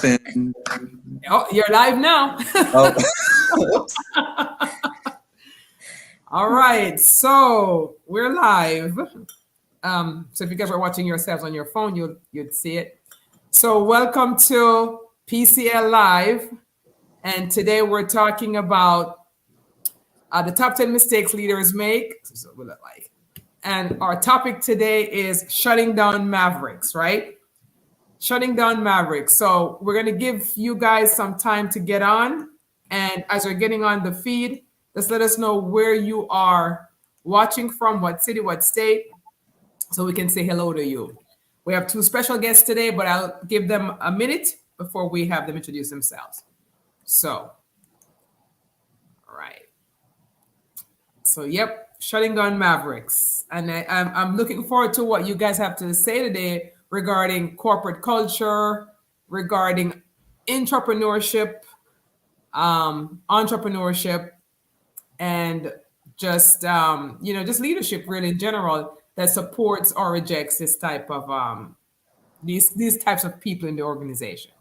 happened? Oh, you're live now. Oh. All right, so we're live. So if you guys are watching yourselves on your phone, you'd see it. So welcome to PCL Live, and today we're talking about the top 10 mistakes leaders make. So what look like, and our topic today is shutting down Mavericks, right? Shutting down Mavericks. So we're going to give you guys some time to get on. And as you're getting on the feed, just let us know where you are watching from, what city, what state, so we can say hello to you. We have two special guests today, but I'll give them a minute before we have them introduce themselves. So, all right. So, yep, shutting down Mavericks. And I'm looking forward to what you guys have to say today regarding corporate culture, regarding entrepreneurship, and just just leadership really in general that supports or rejects this type of these types of people in the organization.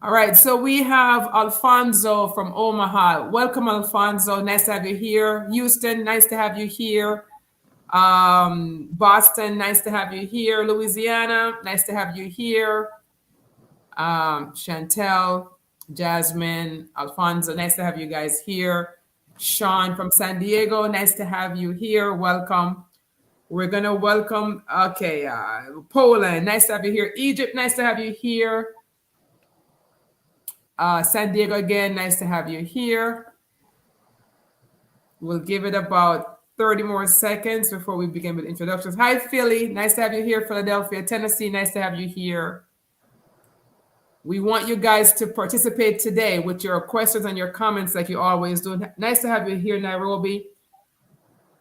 All right, so we have Alfonso from Omaha. Welcome, Alfonso. Nice to have you here. Houston, nice to have you here. Boston, nice to have you here. Louisiana, nice to have you here. Chantel, Jasmine, Alfonso, nice to have you guys here. Sean from San Diego, nice to have you here. Welcome. We're going to welcome, Poland, nice to have you here. Egypt, nice to have you here. San Diego again, nice to have you here. We'll give it about 30 more seconds before we begin with introductions. Hi, Philly. Nice to have you here. Philadelphia, Tennessee. Nice to have you here. We want you guys to participate today with your questions and your comments like you always do. Nice to have you here, Nairobi.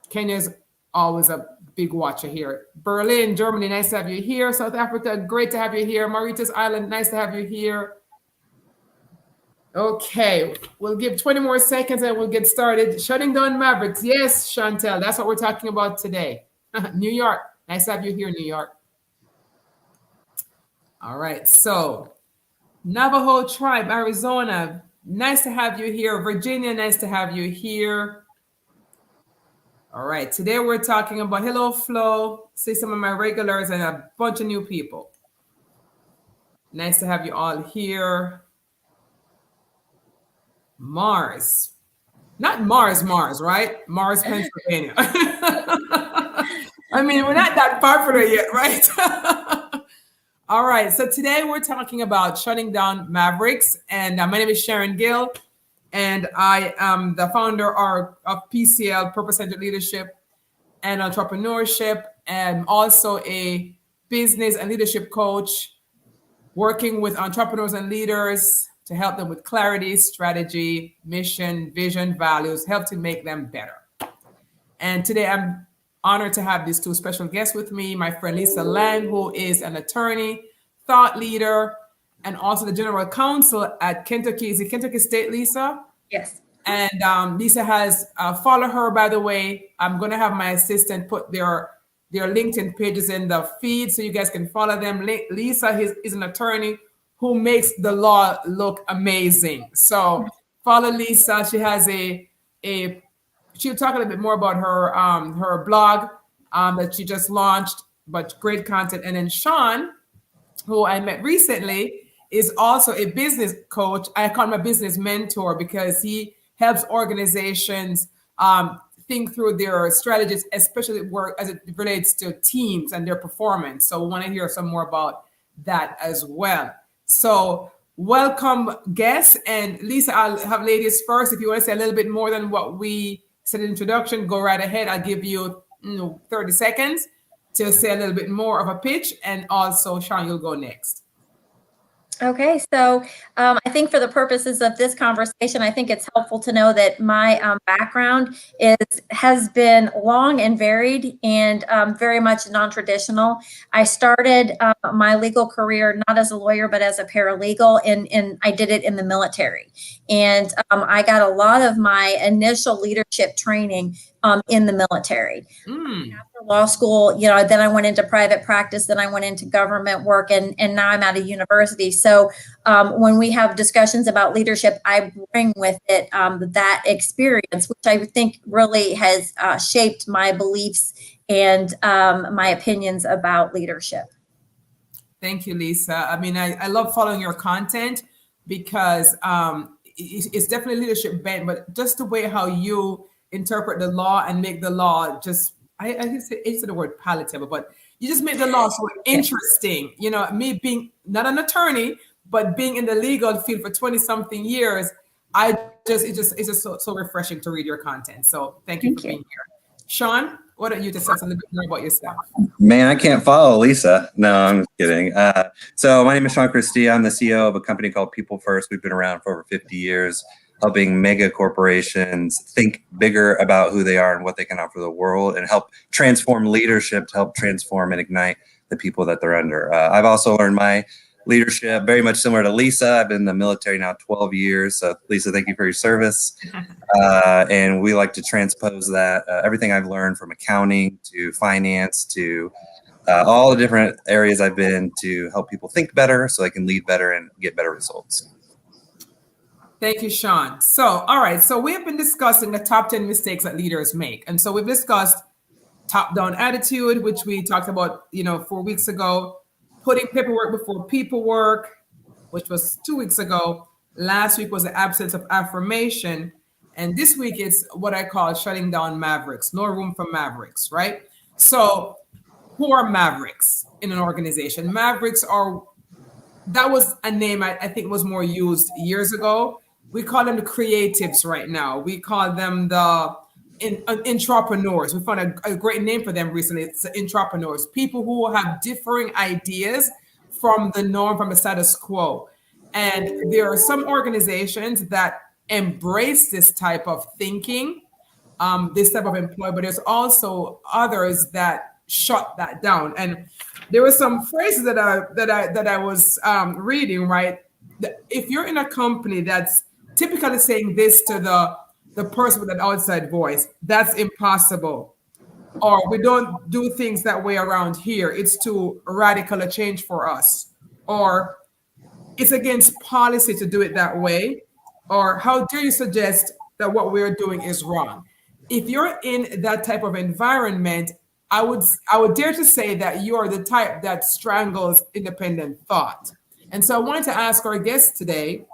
Kenya's always a big watcher here. Berlin, Germany. Nice to have you here. South Africa, great to have you here. Mauritius Island, nice to have you here. Okay, we'll give 20 more seconds and we'll get started. Shutting down Mavericks. Yes, Chantel, that's what we're talking about today. New York. Nice to have you here, New York. All right, so Navajo Tribe, Arizona. Nice to have you here. Virginia, nice to have you here. All right, today we're talking about Hello Flow. See some of my regulars and a bunch of new people. Nice to have you all here. Mars. Not Mars, right? Mars, Pennsylvania. I mean, we're not that popular yet, right? All right. So today we're talking about shutting down Mavericks. And my name is Sharon Gill. And I am the founder of PCL, Purpose-Centered Leadership and Entrepreneurship, and also a business and leadership coach working with entrepreneurs and leaders to help them with clarity, strategy, mission, vision, values, help to make them better. And today I'm honored to have these two special guests with me, my friend Lisa Lang, who is an attorney, thought leader, and also the general counsel at Kentucky. Is it Kentucky State, Lisa? Yes. And Lisa has, follow her, by the way. I'm going to have my assistant put their LinkedIn pages in the feed so you guys can follow them. Lisa is an attorney who makes the law look amazing. So follow Lisa. She has she'll talk a little bit more about her blog that she just launched, but great content. And then Sean, who I met recently, is also a business coach. I call him a business mentor because he helps organizations think through their strategies, especially work as it relates to teams and their performance. So we want to hear some more about that as well. So welcome guests. And Lisa, I'll have ladies first. If you want to say a little bit more than what we said in the introduction, go right ahead. I'll give you 30 seconds to say a little bit more of a pitch. And also, Sean, you'll go next. Okay, so I think for the purposes of this conversation, I think it's helpful to know that my background has been long and varied and very much non-traditional. I started my legal career not as a lawyer, but as a paralegal, and I did it in the military. And I got a lot of my initial leadership training in the military. After law school, then I went into private practice, then I went into government work, and now I'm at a university. So when we have discussions about leadership, I bring with it that experience, which I think really has shaped my beliefs and my opinions about leadership. Thank you, Lisa. I mean, I love following your content because it's definitely leadership bent, but just the way how you interpret the law and make the law just, I hate the word palatable, but you just make the law so interesting. Me being not an attorney, but being in the legal field for 20 something years, it's just so refreshing to read your content. So thank you for being here. Sean, why don't you just tell us a little bit more about yourself? Man, I can't follow Lisa. No, I'm just kidding. So my name is Sean Christie. I'm the CEO of a company called People First. We've been around for over 50 years, helping mega corporations think bigger about who they are and what they can offer the world, and help transform leadership to help transform and ignite the people that they're under. I've also learned my leadership very much similar to Lisa. I've been in the military now 12 years. So Lisa, thank you for your service. And we like to transpose that, everything I've learned from accounting to finance to all the different areas I've been, to help people think better so they can lead better and get better results. Thank you, Sean. So, all right. So we have been discussing the top 10 mistakes that leaders make. And so we've discussed top-down attitude, which we talked about, 4 weeks ago, putting paperwork before people work, which was 2 weeks ago. Last week was the absence of affirmation. And this week it's what I call shutting down Mavericks, no room for Mavericks, right? So who are Mavericks in an organization? Mavericks that was a name I think was more used years ago. We call them the creatives right now. We call them the entrepreneurs. We found a great name for them recently. It's the entrepreneurs, people who have differing ideas from the norm, from the status quo. And there are some organizations that embrace this type of thinking, this type of employee, but there's also others that shut that down. And there were some phrases that I was reading, right? If you're in a company that's typically saying this to the person with an outside voice, that's impossible. Or we don't do things that way around here. It's too radical a change for us. Or it's against policy to do it that way. Or how dare you suggest that what we're doing is wrong? If you're in that type of environment, I would dare to say that you are the type that strangles independent thought. And so I wanted to ask our guests today,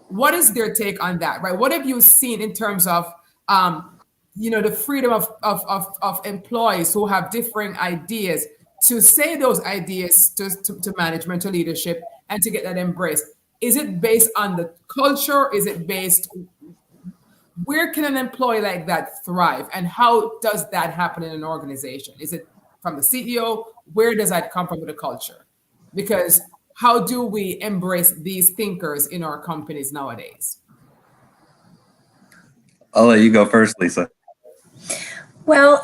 what is their take on that, right? What have you seen in terms of, the freedom of employees who have differing ideas to say those ideas to management, to leadership, and to get that embraced? Is it based on the culture? Is it based, where can an employee like that thrive? And how does that happen in an organization? Is it from the CEO? Where does that come from with the culture? Because how do we embrace these thinkers in our companies nowadays? I'll let you go first, Lisa. Well,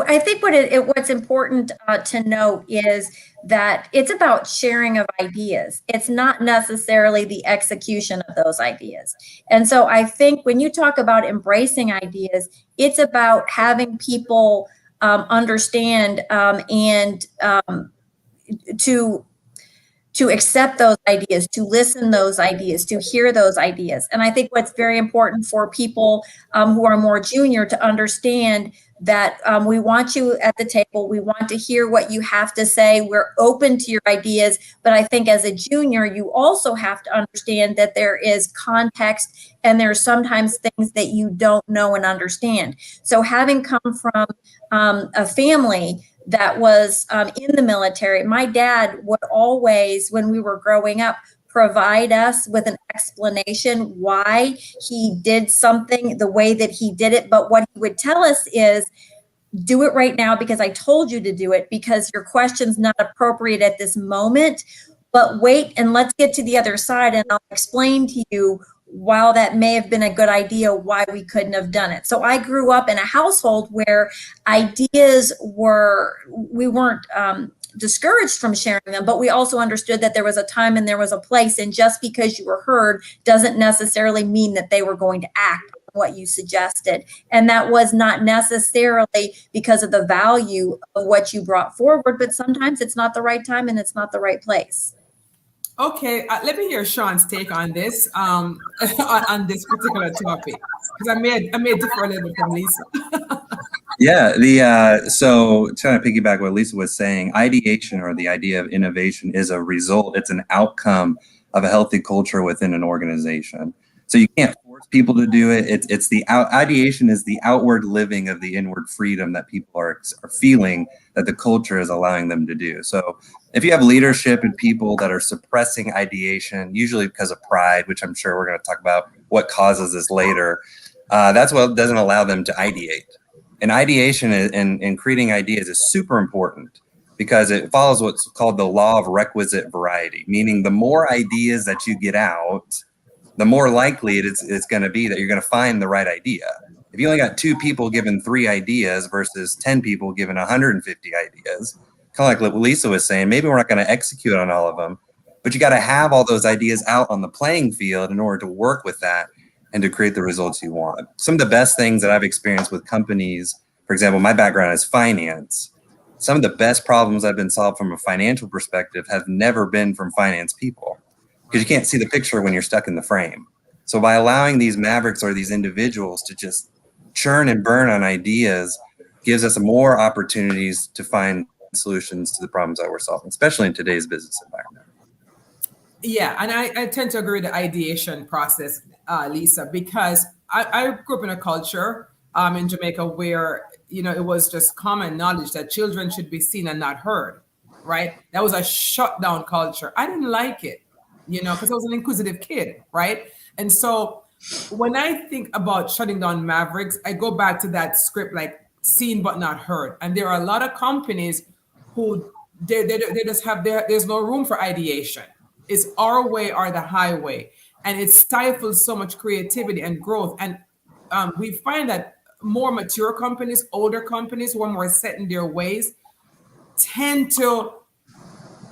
I think what's important to note is that it's about sharing of ideas. It's not necessarily the execution of those ideas. And so I think when you talk about embracing ideas, it's about having people understand and to accept those ideas, to listen those ideas, to hear those ideas. And I think what's very important for people who are more junior to understand that we want you at the table. We want to hear what you have to say. We're open to your ideas. But I think as a junior, you also have to understand that there is context and there's sometimes things that you don't know and understand. So having come from a family that was in the military, my dad would always, when we were growing up, provide us with an explanation why he did something the way that he did it. But what he would tell us is, do it right now because I told you to do it, because your question's not appropriate at this moment, but wait and let's get to the other side and I'll explain to you, while that may have been a good idea, why we couldn't have done it. So I grew up in a household where ideas we weren't discouraged from sharing them, but we also understood that there was a time and there was a place, and just because you were heard doesn't necessarily mean that they were going to act what you suggested. And that was not necessarily because of the value of what you brought forward, but sometimes it's not the right time and it's not the right place. Okay, let me hear Sean's take on this, on this particular topic, because I may differ a little bit from Lisa. Yeah, so trying to piggyback what Lisa was saying, ideation, or the idea of innovation, is a result. It's an outcome of a healthy culture within an organization. So you can't force people to do it. It's the ideation is the outward living of the inward freedom that people are feeling that the culture is allowing them to do. So if you have leadership and people that are suppressing ideation, usually because of pride, which I'm sure we're going to talk about what causes this later, that's what doesn't allow them to ideate. And ideation and creating ideas is super important because it follows what's called the law of requisite variety, meaning the more ideas that you get out, the more likely it's going to be that you're going to find the right idea. If you only got 2 people given 3 ideas versus 10 people given 150 ideas, kind of like what Lisa was saying, maybe we're not going to execute on all of them, but you got to have all those ideas out on the playing field in order to work with that and to create the results you want. Some of the best things that I've experienced with companies, for example, my background is finance. Some of the best problems I've been solved from a financial perspective have never been from finance people, because you can't see the picture when you're stuck in the frame. So by allowing these Mavericks or these individuals to just churn and burn on ideas gives us more opportunities to find solutions to the problems that we're solving, especially in today's business environment. Yeah, and I tend to agree with the ideation process, Lisa, because I grew up in a culture in Jamaica where, it was just common knowledge that children should be seen and not heard, right? That was a shutdown culture. I didn't like it, because I was an inquisitive kid, right? And so when I think about shutting down Mavericks, I go back to that script, like seen but not heard. And there are a lot of companies who they just have there's no room for ideation. It's our way or the highway, and it stifles so much creativity and growth. And we find that more mature companies, older companies who are more set in their ways, tend to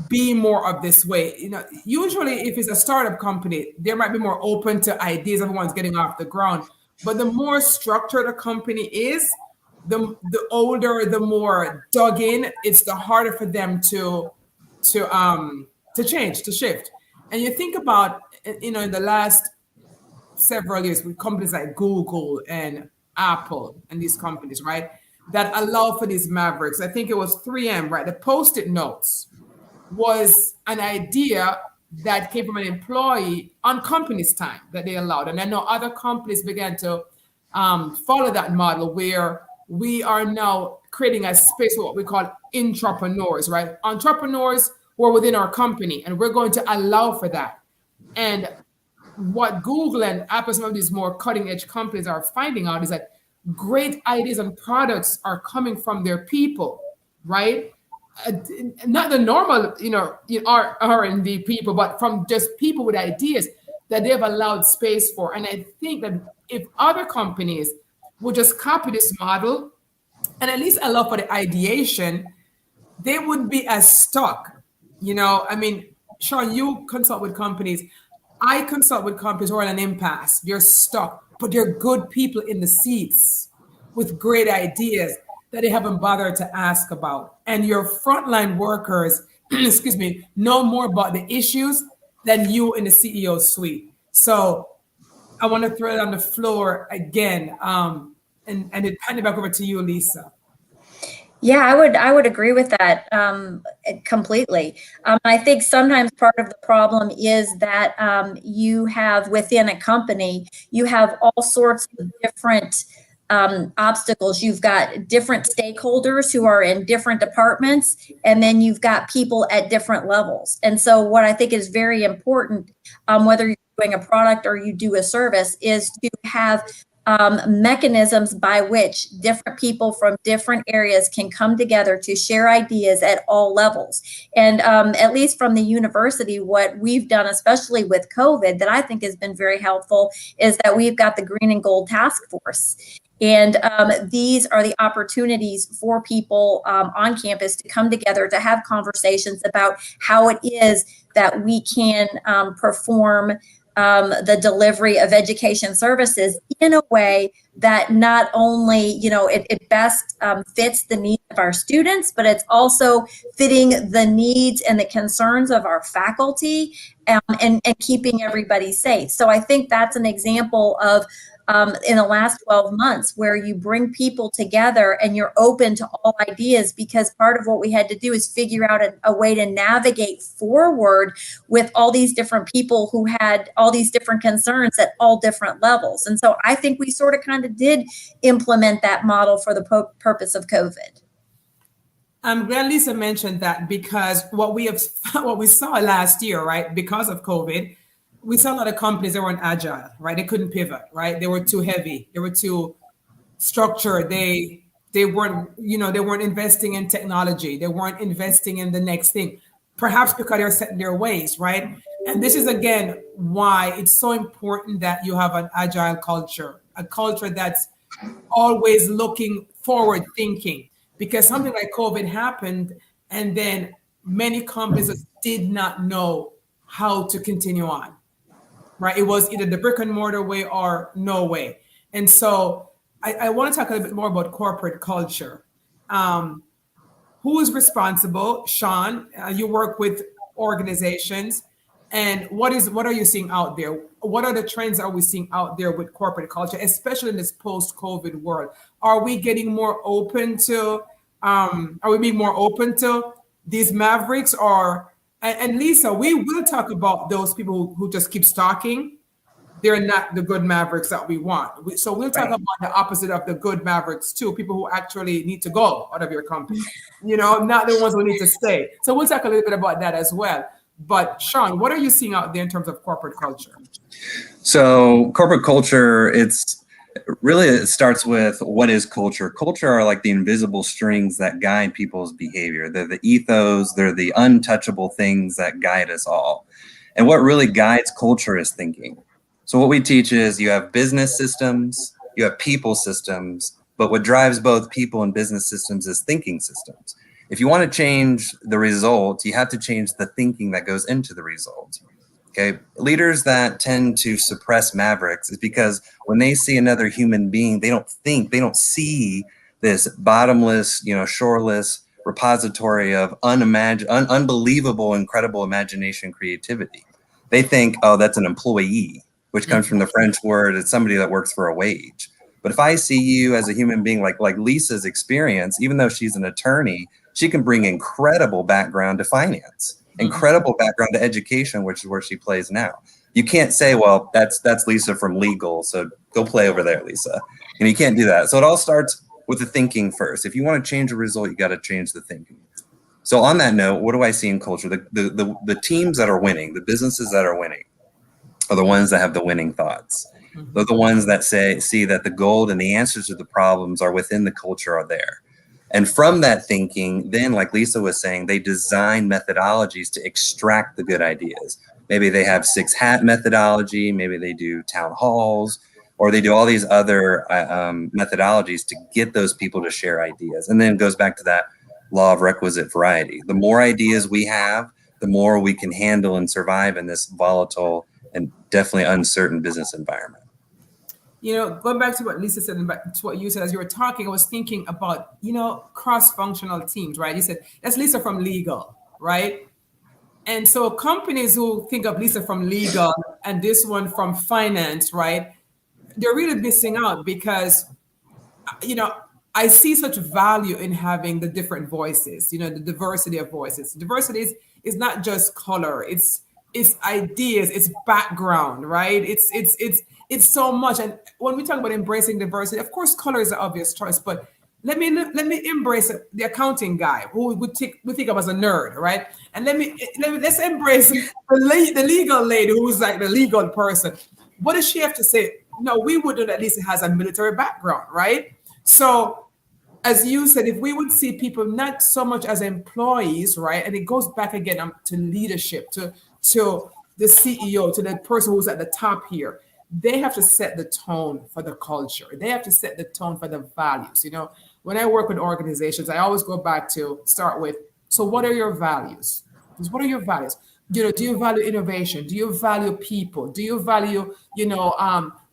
be more of this way. Usually if it's a startup company, they might be more open to ideas. Everyone's getting off the ground. But the more structured a company is, the older, the more dug in, it's the harder for them to change, to shift. And you think about, in the last several years with companies like Google and Apple and these companies, right, that allow for these Mavericks. I think it was 3M, right? The Post-it notes was an idea that came from an employee on company's time that they allowed. And I know other companies began to follow that model, where we are now creating a space for what we call intrapreneurs, right? Entrepreneurs who are within our company, and we're going to allow for that. And what Google and Apple, some of these more cutting edge companies are finding out is that great ideas and products are coming from their people, right? Not the normal, R&D people, but from just people with ideas that they've allowed space for. And I think that if other companies would just copy this model and at least allow for the ideation, they wouldn't be as stuck. Sharon, you consult with companies. I consult with companies who are in an impasse. They're stuck, but they're good people in the seats with great ideas that they haven't bothered to ask about. And your frontline workers, excuse me, know more about the issues than you in the CEO suite. So I want to throw it on the floor again, and hand it back over to you, Lisa. Yeah, I would agree with that completely. I think sometimes part of the problem is that you have within a company, you have all sorts of different obstacles. You've got different stakeholders who are in different departments, and then you've got people at different levels. And so what I think is very important, whether you're doing a product or you do a service, is to have mechanisms by which different people from different areas can come together to share ideas at all levels. And at least from the university, what we've done, especially with COVID, that I think has been very helpful, is that we've got the Green and Gold Task Force. And these are the opportunities for people on campus to come together to have conversations about how it is that we can perform the delivery of education services in a way that not only, it best fits the needs of our students, but it's also fitting the needs and the concerns of our faculty, and keeping everybody safe. So I think that's an example of in the last 12 months where you bring people together and you're open to all ideas, because part of what we had to do is figure out a way to navigate forward with all these different people who had all these different concerns at all different levels. And so I think we sort of kind of did implement that model for the purpose of COVID. I'm glad Lisa mentioned that, because what we saw last year, right, because of COVID, we saw a lot of companies that weren't agile, right? They couldn't pivot, right? They were too heavy. They were too structured. They weren't, they weren't investing in technology. They weren't investing in the next thing, perhaps because they're set in their ways, right? And this is, again, why it's so important that you have an agile culture, a culture that's always looking forward thinking, because something like COVID happened and then many companies did not know how to continue on. Right, it was either the brick and mortar way or no way. And so I want to talk a little bit more about corporate culture. Who is responsible? Sean, you work with organizations, and what are you seeing out there? What are the trends are we seeing out there with corporate culture, especially in this post-COVID world? Are we getting more open to? Are we being more open to these Mavericks? And Lisa, we will talk about those people who just keep stalking. They're not the good Mavericks that we want. So we'll talk about the opposite of the good Mavericks too, people who actually need to go out of your company, not the ones who need to stay. So we'll talk a little bit about that as well. But Sean, what are you seeing out there in terms of corporate culture? So corporate culture, it starts with, what is culture? Culture are like the invisible strings that guide people's behavior. They're the ethos, they're the untouchable things that guide us all. And what really guides culture is thinking. So what we teach is you have business systems, you have people systems, but what drives both people and business systems is thinking systems. If you want to change the result, you have to change the thinking that goes into the result. Okay, leaders that tend to suppress Mavericks is because when they see another human being, they don't see this bottomless, shoreless repository of unbelievable, incredible imagination, creativity. They think, oh, that's an employee, which comes from the French word, it's somebody that works for a wage. But if I see you as a human being, like Lisa's experience, even though she's an attorney, she can bring incredible background to finance. Incredible background to education, which is where she plays now. You can't say, well, that's Lisa from legal, so go play over there, Lisa. And you can't do that. So it all starts with the thinking first. If you want to change a result, you got to change the thinking. So on that note, what do I see in culture? The teams that are winning, the businesses that are winning, are the ones that have the winning thoughts. They're the ones that see that the gold and the answers to the problems are within the culture, are there. And from that thinking, then, like Lisa was saying, they design methodologies to extract the good ideas. Maybe they have 6-hat methodology, maybe they do town halls, or they do all these other methodologies to get those people to share ideas. And then it goes back to that law of requisite variety. The more ideas we have, the more we can handle and survive in this volatile and definitely uncertain business environment. Going back to what Lisa said and back to what you said as you were talking, I was thinking about, cross-functional teams, right? You said, that's Lisa from legal, right? And so companies who think of Lisa from legal and this one from finance, right? They're really missing out because, I see such value in having the different voices, the diversity of voices. Diversity is not just color, it's ideas, it's background, right? It's so much. And when we talk about embracing diversity, of course, color is the obvious choice, but let me embrace the accounting guy who we think of as a nerd, right? And let's embrace the legal lady who's like the legal person. What does she have to say? No, we would know that Lisa has a military background, right? So as you said, if we would see people not so much as employees, right? And it goes back again to leadership, to the CEO, to the person who's at the top here. They have to set the tone for the culture. They have to set the tone for the values. When I work with organizations, I always go back to start with, so what are your values? What are your values? do you value innovation? Do you value people? Do you value,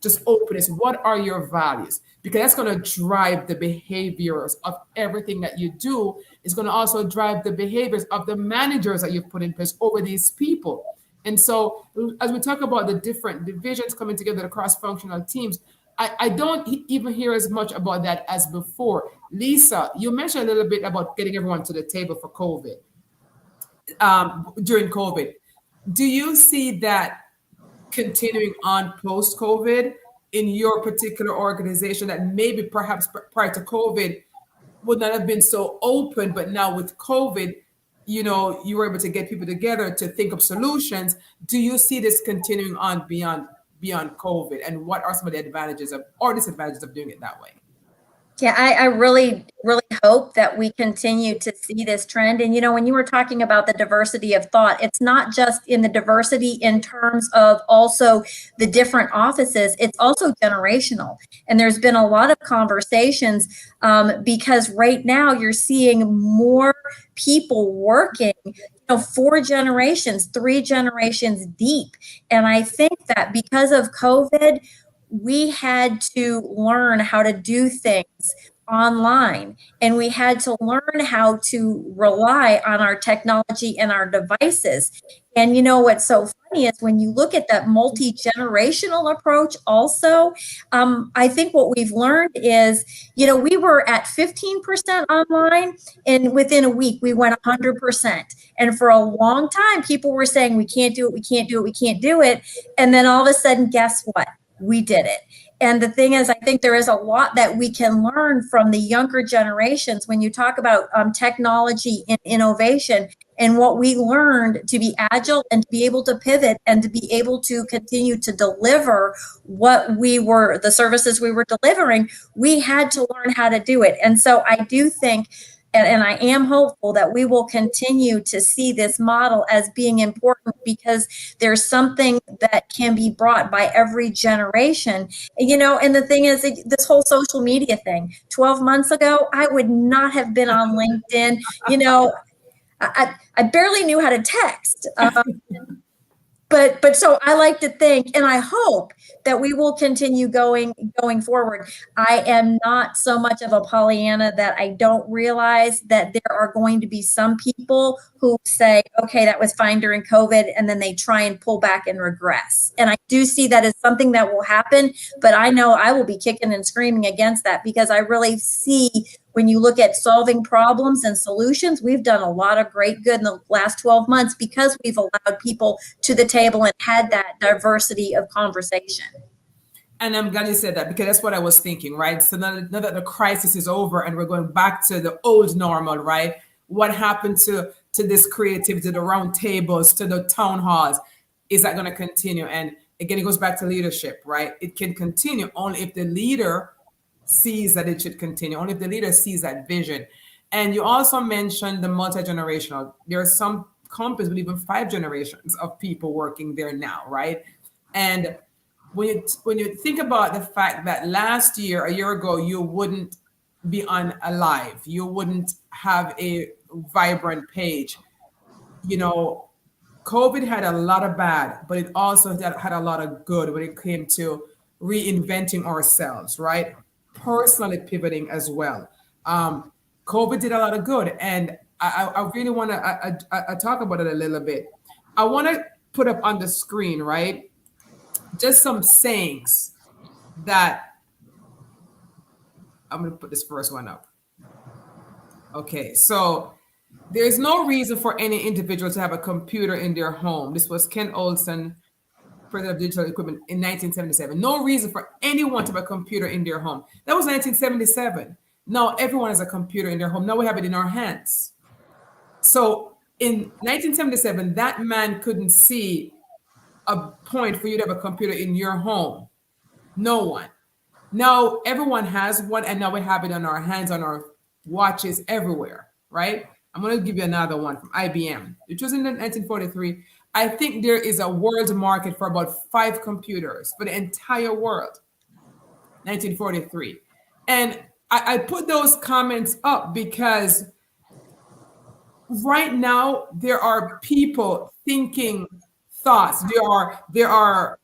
just openness? What are your values? Because that's going to drive the behaviors of everything that you do. It's going to also drive the behaviors of the managers that you've put in place over these people. And so, as we talk about the different divisions coming together, the cross-functional teams, I don't even hear as much about that as before. Lisa, you mentioned a little bit about getting everyone to the table for COVID, during COVID. Do you see that continuing on post-COVID in your particular organization, that maybe perhaps prior to COVID would not have been so open, but now with COVID, you were able to get people together to think of solutions. Do you see this continuing on beyond COVID? And what are some of the advantages or disadvantages of doing it that way? Yeah, I really, really hope that we continue to see this trend. And, when you were talking about the diversity of thought, it's not just in the diversity in terms of also the different offices, it's also generational. And there's been a lot of conversations because right now you're seeing more people working 4 generations, 3 generations deep. And I think that because of COVID, we had to learn how to do things online, and we had to learn how to rely on our technology and our devices. And what's so funny is when you look at that multi-generational approach also, I think what we've learned is, we were at 15% online, and within a week we went 100%. And for a long time, people were saying, we can't do it, we can't do it, we can't do it. And then all of a sudden, guess what? We did it. And the thing is, I think there is a lot that we can learn from the younger generations when you talk about technology and innovation, and what we learned to be agile and to be able to pivot and to be able to continue to deliver the services we were delivering. We had to learn how to do it. And so I do think, and I am hopeful that we will continue to see this model as being important, because there's something that can be brought by every generation. And the thing is, this whole social media thing, 12 months ago, I would not have been on LinkedIn. I barely knew how to text. But so I like to think, and I hope that we will continue going forward. I am not so much of a Pollyanna that I don't realize that there are going to be some people who say, okay, that was fine during COVID, and then they try and pull back and regress. And I do see that as something that will happen, but I know I will be kicking and screaming against that, because I really see, when you look at solving problems and solutions, we've done a lot of great good in the last 12 months because we've allowed people to the table and had that diversity of conversation. And I'm glad you said that, because that's what I was thinking, right? So now that the crisis is over and we're going back to the old normal, right? What happened to this creativity, to the round tables, to the town halls? Is that going to continue? And again, it goes back to leadership, right? It can continue only if the leader sees that it should continue, only if the leader sees that vision. And you also mentioned the multi-generational. There are some companies with even 5 generations of people working there now, right? And when you think about the fact that a year ago, you wouldn't be on a live, you wouldn't have a vibrant page. COVID had a lot of bad, but it also had a lot of good when it came to reinventing ourselves, right? Personally pivoting as well. COVID did a lot of good, and I really want to talk about it a little bit. I want to put up on the screen, right, just some sayings that I'm going to put this first one up. Okay, so there's no reason for any individual to have a computer in their home. This was Ken Olson, president of digital equipment, in 1977. No reason for anyone to have a computer in their home. That was 1977. Now everyone has a computer in their home. Now we have it in our hands. So in 1977, that man couldn't see a point for you to have a computer in your home. No one. Now everyone has one, and now we have it on our hands, on our watches, everywhere, right? I'm going to give you another one from IBM. It was in 1943. I think there is a world market for about 5 computers for the entire world. 1943. And I put those comments up because right now there are people thinking thoughts. There are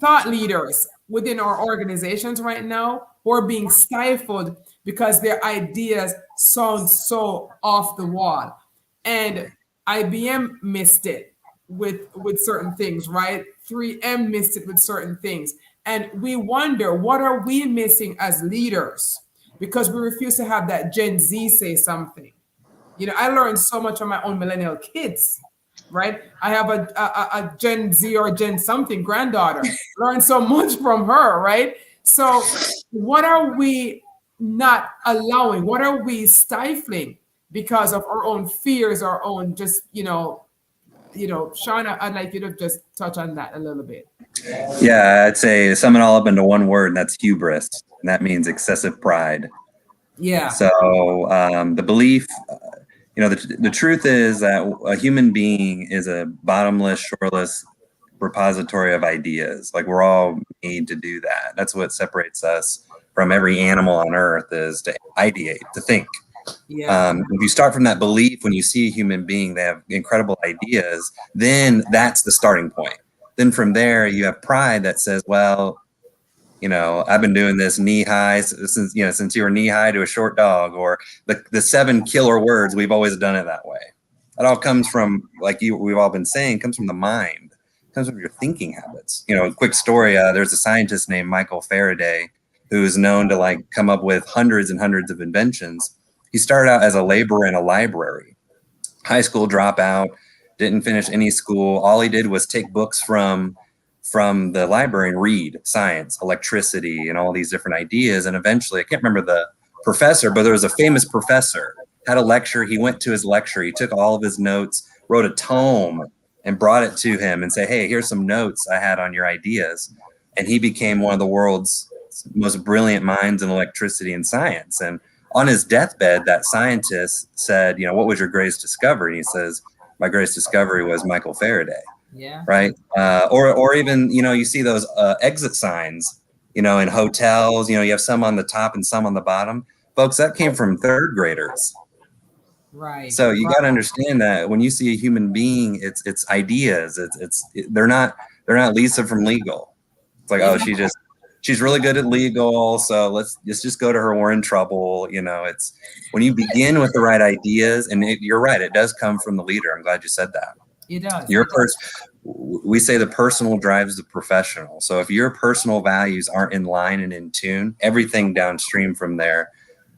thought leaders within our organizations right now who are being stifled because their ideas sound so off the wall. And IBM missed it with certain things, right? 3M missed it with certain things. And we wonder, what are we missing as leaders? Because we refuse to have that Gen Z say something. You know, I learned so much from my own millennial kids, right? I have a Gen Z or Gen something granddaughter. Learned so much from her, right? So what are we not allowing? What are we stifling because of our own fears, our own just, Shauna, I'd like you to just touch on that a little bit. Yeah, I'd say sum it all up into one word, and that's hubris. And that means excessive pride. Yeah. So the belief, the truth is that a human being is a bottomless, shoreless repository of ideas. Like, we're all made to do that. That's what separates us from every animal on earth, is to ideate, to think. Yeah. If you start from that belief, when you see a human being, they have incredible ideas, then that's the starting point. Then from there, you have pride that says, well, I've been doing this knee high since you were knee high to a short dog, or the 7 killer words. We've always done it that way. It all comes from, we've all been saying, comes from the mind. It comes from your thinking habits. Quick story. There's a scientist named Michael Faraday who is known to come up with hundreds and hundreds of inventions. He started out as a laborer in a library, high school dropout, didn't finish any school. All he did was take books from the library and read science, electricity, and all these different ideas. And eventually, I can't remember the professor, but there was a famous professor, had a lecture. He went to his lecture. He took all of his notes, wrote a tome, and brought it to him and said, hey, here's some notes I had on your ideas. And he became one of the world's most brilliant minds in electricity and science. And on his deathbed, that scientist said, what was your greatest discovery? And he says, my greatest discovery was Michael Faraday. Yeah. Right. Or even, you see those exit signs, in hotels, you have some on the top and some on the bottom. Folks, that came from third graders. Right. So you got to understand that when you see a human being, it's ideas. They're not Lisa from legal. It's like, oh, she's really good at legal, so let's just go to her. We're in trouble. It's when you begin with the right ideas, and you're right, it does come from the leader. I'm glad you said that. It does. We say the personal drives the professional. So if your personal values aren't in line and in tune, everything downstream from there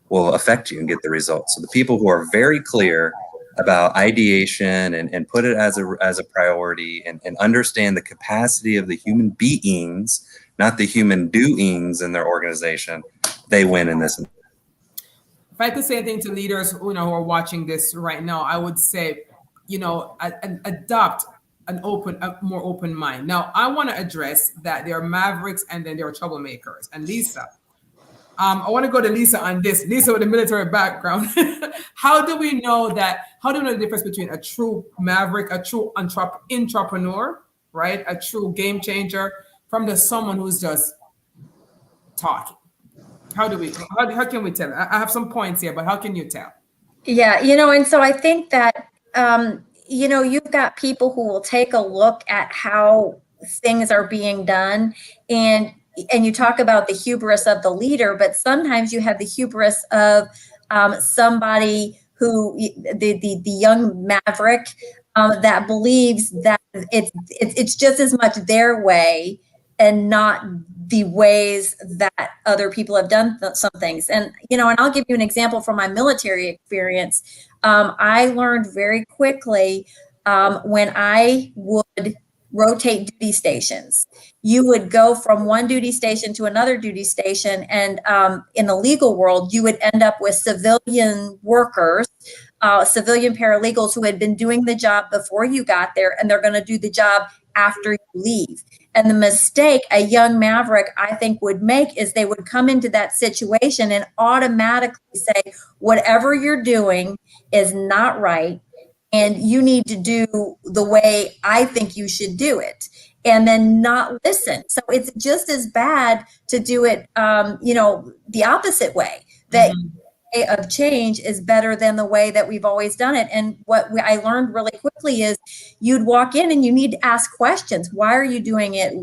will affect you and get the results. So the people who are very clear about ideation and put it as a priority and understand the capacity of the human beings, not the human doings in their organization, they win in this. If I could say anything to leaders who are watching this right now, I would say, adopt a more open mind. Now, I want to address that there are Mavericks and then there are troublemakers. And Lisa, I want to go to Lisa on this. Lisa with a military background. How do we know the difference between a true Maverick, a true entrepreneur, right? A true game changer from someone who's just talking? How can we tell? I have some points here, but how can you tell? Yeah, and so I think that, you've got people who will take a look at how things are being done, and you talk about the hubris of the leader, but sometimes you have the hubris of somebody who, the young maverick, that believes that it's just as much their way and not the ways that other people have done some things. And, and I'll give you an example from my military experience. I learned very quickly when I would rotate duty stations. You would go from one duty station to another duty station. And in the legal world, you would end up with civilian workers, civilian paralegals who had been doing the job before you got there, and they're going to do the job after you leave. And the mistake a young maverick, I think, would make is they would come into that situation and automatically say, whatever you're doing is not right, and you need to do the way I think you should do it, and then not listen. So it's just as bad to do it, the opposite way. That way of change is better than the way that we've always done it. And I learned really quickly is you'd walk in and you need to ask questions. Why are you doing it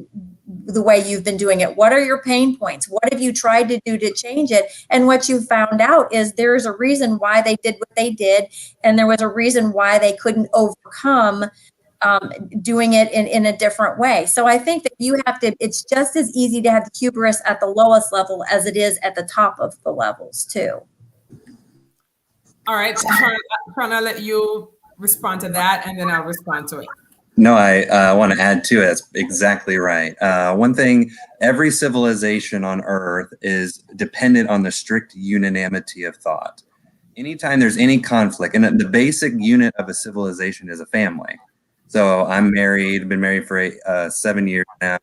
the way you've been doing it? What are your pain points? What have you tried to do to change it? And what you found out is there's a reason why they did what they did. And there was a reason why they couldn't overcome doing it in a different way. So I think that it's just as easy to have the hubris at the lowest level as it is at the top of the levels too. All right, Sharon, I'll let you respond to that, and then I'll respond to it. No, I want to add to it. That's exactly right. One thing, every civilization on Earth is dependent on the strict unanimity of thought. Anytime there's any conflict, and the basic unit of a civilization is a family. So I'm married, been married for 7 years now.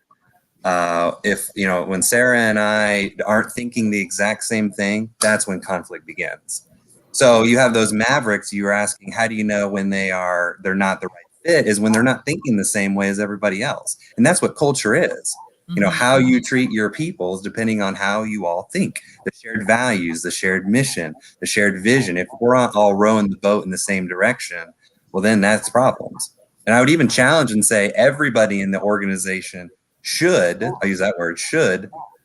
When Sarah and I aren't thinking the exact same thing, that's when conflict begins. So you have those Mavericks, you were asking, how do you know when they're not the right fit, is when they're not thinking the same way as everybody else. And that's what culture is. You know, how you treat your people is depending on how you all think, the shared values, the shared mission, the shared vision. If we're all rowing the boat in the same direction, well, then that's problems. And I would even challenge and say everybody in the organization should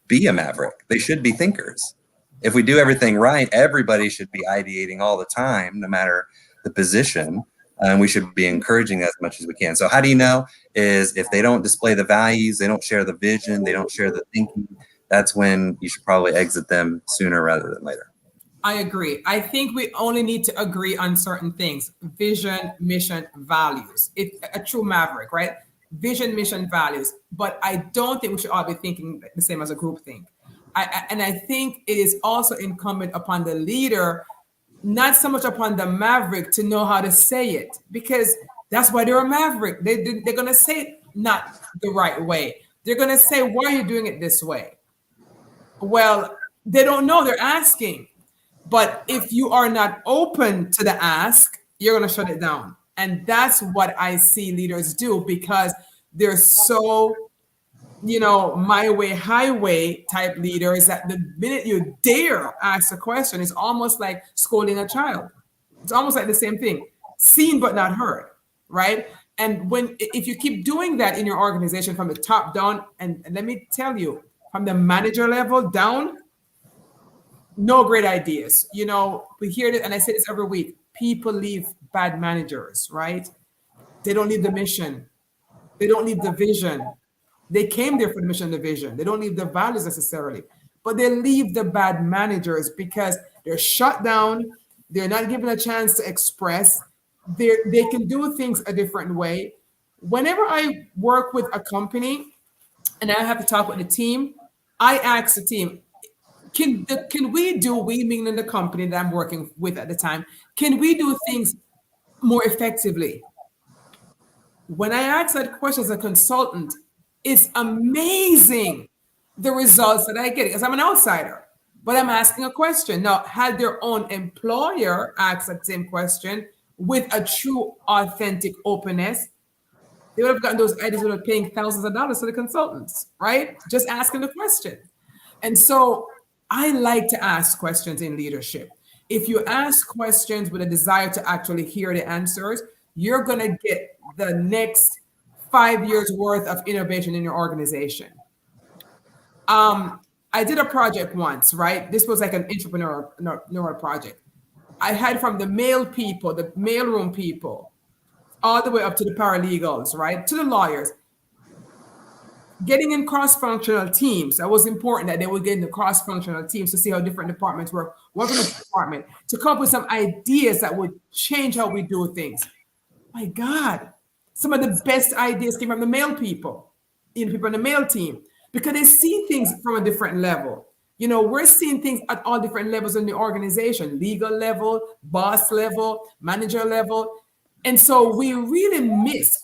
be a Maverick. They should be thinkers. If we do everything right, everybody should be ideating all the time, no matter the position. And we should be encouraging as much as we can. So how do you know is if they don't display the values, they don't share the vision, they don't share the thinking, that's when you should probably exit them sooner rather than later. I agree. I think we only need to agree on certain things: vision, mission, values. It's a true Maverick, right? Vision, mission, values. But I don't think we should all be thinking the same as a group think. And I think it is also incumbent upon the leader, not so much upon the Maverick, to know how to say it, because that's why they're a Maverick. They're going to say it not the right way. They're going to say, why are you doing it this way? Well, they don't know, they're asking. But if you are not open to the ask, you're going to shut it down. And that's what I see leaders do, because they're so, my way, highway type leaders, that the minute you dare ask a question, it's almost like scolding a child. It's almost like the same thing, seen but not heard, right? And if you keep doing that in your organization from the top down, and let me tell you, from the manager level down, no great ideas. We hear it, and I say this every week. People leave bad managers, right? They don't leave the mission. They don't leave the vision. They came there for the mission and the vision. They don't leave the values necessarily, but they leave the bad managers because they're shut down. They're not given a chance to express. They can do things a different way. Whenever I work with a company and I have to talk with the team, I ask the team, can we meaning the company that I'm working with at the time, can we do things more effectively? When I ask that question as a consultant, it's amazing the results that I get, because I'm an outsider, but I'm asking a question. Now, had their own employer asked that same question with a true, authentic openness, they would have gotten those ideas without paying thousands of dollars to the consultants, right? Just asking the question. And so I like to ask questions in leadership. If you ask questions with a desire to actually hear the answers, you're going to get the next 5 years worth of innovation in your organization. I did a project once, right? This was like an entrepreneurial project. I had from the mail people, the mailroom people, all the way up to the paralegals, right? To the lawyers. Getting in cross-functional teams. That was important, that they would get in the cross-functional teams to see how different departments work in the department, to come up with some ideas that would change how we do things. My God, some of the best ideas came from the mail people, people on the mail team, because they see things from a different level. We're seeing things at all different levels in the organization: legal level, boss level, manager level. And so we really miss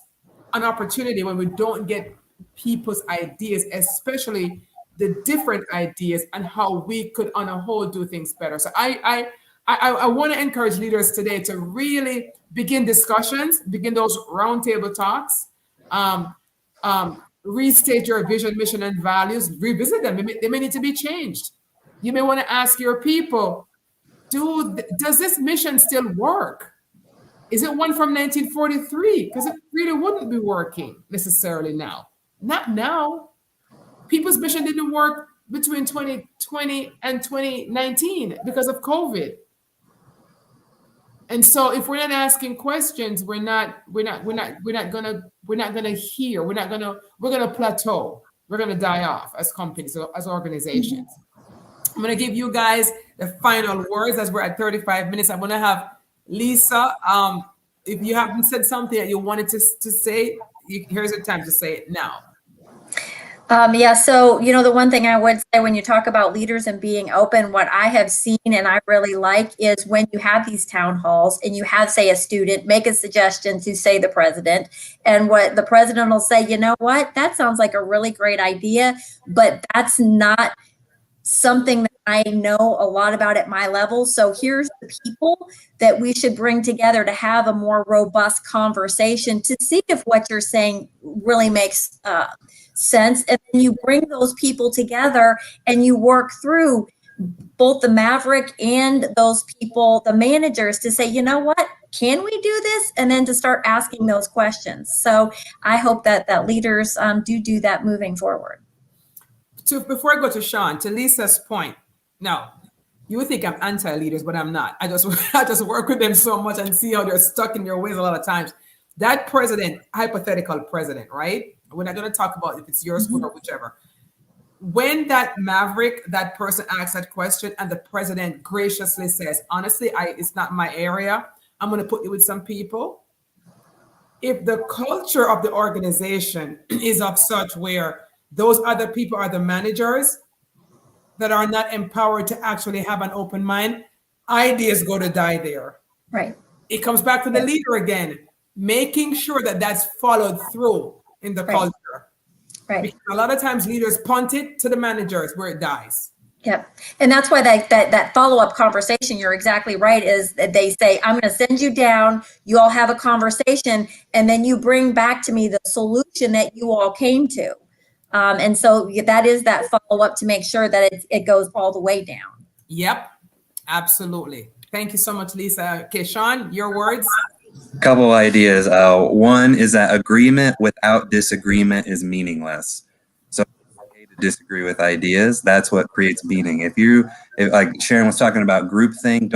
an opportunity when we don't get people's ideas, especially the different ideas, and how we could on a whole do things better. So I want to encourage leaders today to really begin discussions, begin those roundtable talks, restate your vision, mission, and values, revisit them. They may need to be changed. You may want to ask your people, does this mission still work? Is it one from 1943? Because it really wouldn't be working necessarily now. Not now. People's mission didn't work between 2020 and 2019 because of COVID. And so if we're not asking questions, we're not gonna hear. We're gonna plateau. We're gonna die off as companies, as organizations. I'm gonna give you guys the final words as we're at 35 minutes. I'm gonna have Lisa. If you haven't said something that you wanted to say, here's the time to say it now. Yeah, so, the one thing I would say when you talk about leaders and being open, what I have seen and I really like is when you have these town halls and you have, say, a student make a suggestion to, say, the president, and what the president will say, you know what, that sounds like a really great idea, but that's not something that I know a lot about at my level. So here's the people that we should bring together to have a more robust conversation to see if what you're saying really makes sense. And then you bring those people together and you work through both the Maverick and those people, the managers, to say, you know what, can we do this? And then to start asking those questions. So I hope that leaders do that moving forward. So before I go to Sean, to Lisa's point, now you would think I'm anti-leaders, but I'm not. I just work with them so much and see how they're stuck in their ways a lot of times. That president, hypothetical president, right? We're not going to talk about if it's your school or whichever. When that Maverick, that person asks that question and the president graciously says, honestly, it's not my area. I'm going to put you with some people. If the culture of the organization is of such where those other people are the managers that are not empowered to actually have an open mind, ideas go to die there. Right. It comes back to the leader again, making sure that that's followed through in the culture. Right. Because a lot of times leaders punt it to the managers where it dies. Yep. And that's why that follow-up conversation, you're exactly right, is that they say, I'm going to send you down, you all have a conversation, and then you bring back to me the solution that you all came to. And so that is that follow-up to make sure that it goes all the way down. Yep, absolutely. Thank you so much, Lisa. Okay, Sean, your words. A couple of ideas. One is that agreement without disagreement is meaningless. So it's okay to disagree with ideas. That's what creates meaning. If like Sharon was talking about groupthink,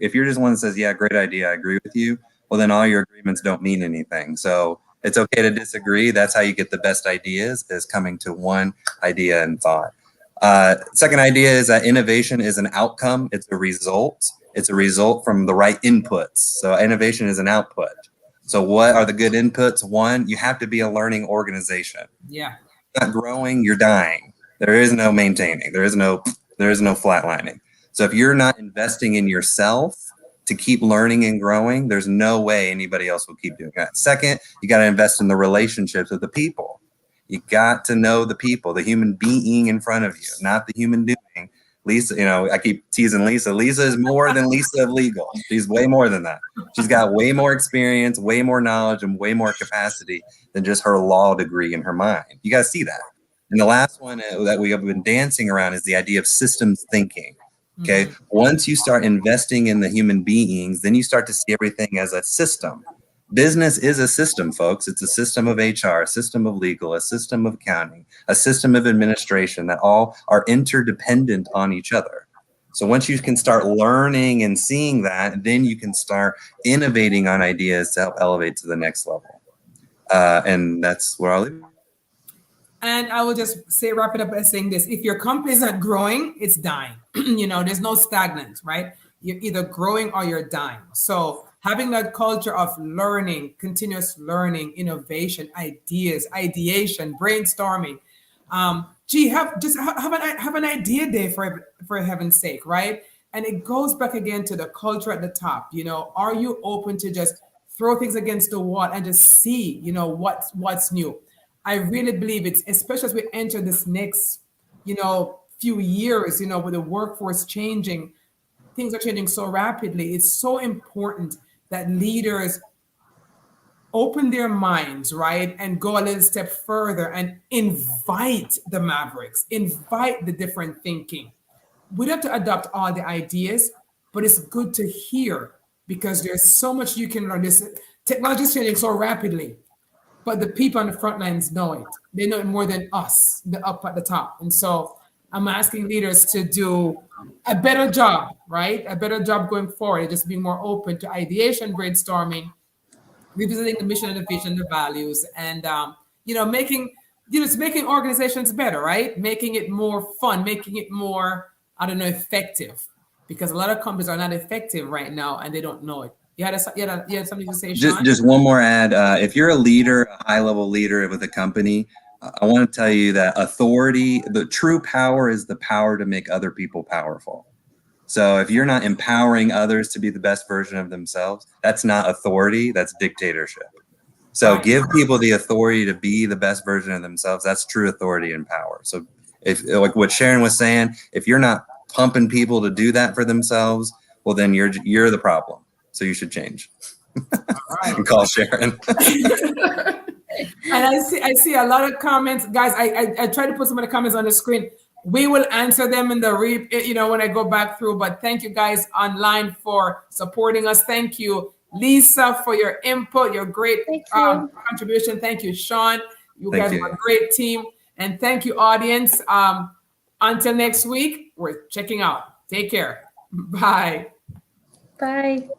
if you're just one that says, yeah, great idea, I agree with you, well, then all your agreements don't mean anything. So it's okay to disagree. That's how you get the best ideas, is coming to one idea and thought. Second idea is that innovation is an outcome. It's a result. It's a result from the right inputs. So innovation is an output. So what are the good inputs? One, you have to be a learning organization. Yeah. If you're not growing, you're dying. There is no maintaining. There is no flatlining. So if you're not investing in yourself to keep learning and growing, there's no way anybody else will keep doing that. Second, you got to invest in the relationships of the people. You got to know the people, the human being in front of you, not the human doing. Lisa, I keep teasing Lisa. Lisa is more than Lisa of legal. She's way more than that. She's got way more experience, way more knowledge, and way more capacity than just her law degree in her mind. You got to see that. And the last one that we have been dancing around is the idea of systems thinking. Okay. Once you start investing in the human beings, then you start to see everything as a system. Business is a system, folks. It's a system of HR, a system of legal, a system of accounting, a system of administration that all are interdependent on each other. So once you can start learning and seeing that, then you can start innovating on ideas to help elevate to the next level. And that's where I'll leave it. And I will just wrap it up by saying this. If your company is not growing, it's dying. There's no stagnant, right? You're either growing or you're dying. So having that culture of learning, continuous learning, innovation, ideas, ideation, brainstorming. Have an idea day for heaven's sake, right? And it goes back again to the culture at the top. Are you open to just throw things against the wall and just see, what's new? I really believe it's, especially as we enter this next, few years, with the workforce changing, things are changing so rapidly. It's so important that leaders open their minds, right? And go a little step further and invite the Mavericks, invite the different thinking. We don't have to adopt all the ideas, but it's good to hear because there's so much you can learn. This technology is changing so rapidly, but the people on the front lines know it. They know it more than us, the up at the top. And so I'm asking leaders to do a better job, right? A better job going forward, just being more open to ideation, brainstorming, revisiting the mission and the vision, the values, and making just making organizations better, right? Making it more fun, making it more, I don't know, effective, because a lot of companies are not effective right now and they don't know it. You had something to say, Sean? Just one more ad. If you're a leader, a high-level leader with a company, I want to tell you that authority, the true power is the power to make other people powerful. So if you're not empowering others to be the best version of themselves, that's not authority, that's dictatorship. So give people the authority to be the best version of themselves. That's true authority and power. So if, like what Sharon was saying, if you're not pumping people to do that for themselves, well, then you're the problem. So you should change. And call Sharon. And I see a lot of comments, guys. I try to put some of the comments on the screen. We will answer them in the when I go back through. But thank you guys online for supporting us. Thank you, Lisa, for your input, your great contribution. Thank you, Sean. You guys are a great team. And thank you, audience. Until next week, we're checking out. Take care. Bye. Bye.